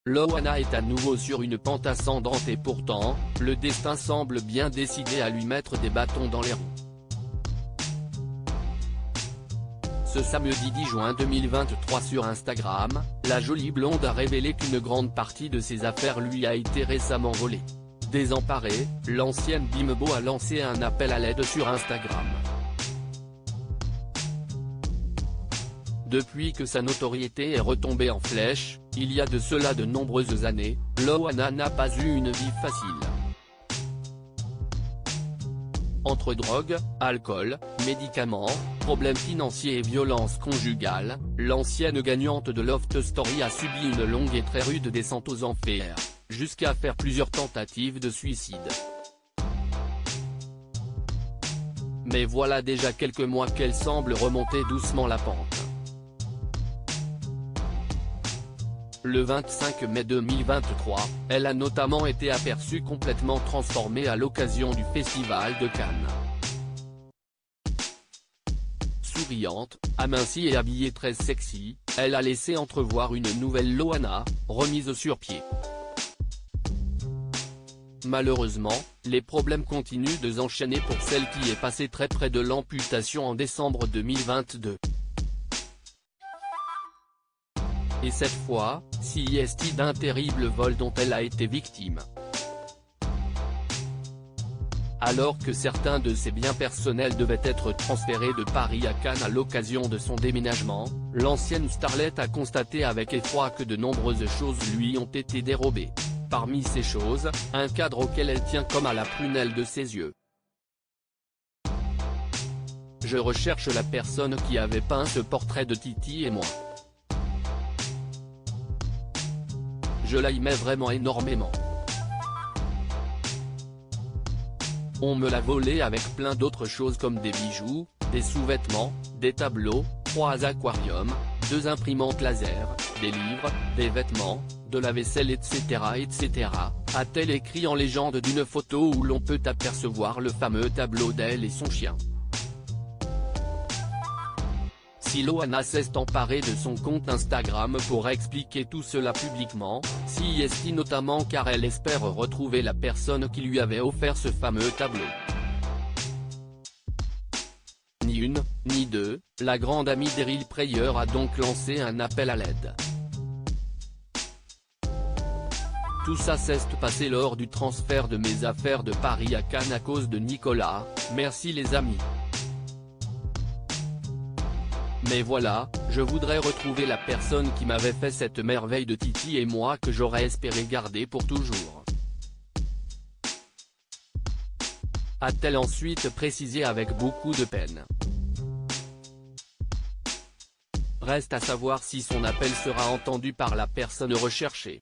Loana est à nouveau sur une pente ascendante et pourtant, le destin semble bien décidé à lui mettre des bâtons dans les roues. Ce samedi 10 juin 2023 sur Instagram, la jolie blonde a révélé qu'une grande partie de ses affaires lui a été récemment volée. Désemparée, l'ancienne Bimbo a lancé un appel à l'aide sur Instagram. Depuis que sa notoriété est retombée en flèche, il y a de cela de nombreuses années, Loana n'a pas eu une vie facile. Entre drogue, alcool, médicaments, problèmes financiers et violences conjugales, l'ancienne gagnante de Love Story a subi une longue et très rude descente aux enfers, jusqu'à faire plusieurs tentatives de suicide. Mais voilà déjà quelques mois qu'elle semble remonter doucement la pente. Le 25 mai 2023, elle a notamment été aperçue complètement transformée à l'occasion du Festival de Cannes. Souriante, amincie et habillée très sexy, elle a laissé entrevoir une nouvelle Loana, remise sur pied. Malheureusement, les problèmes continuent de s'enchaîner pour celle qui est passée très près de l'amputation en décembre 2022. Et cette fois, c'est d'un terrible vol dont elle a été victime. Alors que certains de ses biens personnels devaient être transférés de Paris à Cannes à l'occasion de son déménagement, l'ancienne starlette a constaté avec effroi que de nombreuses choses lui ont été dérobées. Parmi ces choses, un cadre auquel elle tient comme à la prunelle de ses yeux. Je recherche la personne qui avait peint ce portrait de Titi et moi. Je l'aimais vraiment énormément. On me l'a volé avec plein d'autres choses comme des bijoux, des sous-vêtements, des tableaux, 3 aquariums, 2 imprimantes laser, des livres, des vêtements, de la vaisselle etc. etc. a-t-elle écrit en légende d'une photo où l'on peut apercevoir le fameux tableau d'elle et son chien. Si Loana s'est emparée de son compte Instagram pour expliquer tout cela publiquement, c'est notamment car elle espère retrouver la personne qui lui avait offert ce fameux tableau. Ni une, ni deux, la grande amie d'Eril Prayer a donc lancé un appel à l'aide. Tout ça s'est passé lors du transfert de mes affaires de Paris à Cannes à cause de Nicolas, merci les amis. Mais voilà, je voudrais retrouver la personne qui m'avait fait cette merveille de Titi et moi que j'aurais espéré garder pour toujours. A-t-elle ensuite précisé avec beaucoup de peine. Reste à savoir si son appel sera entendu par la personne recherchée.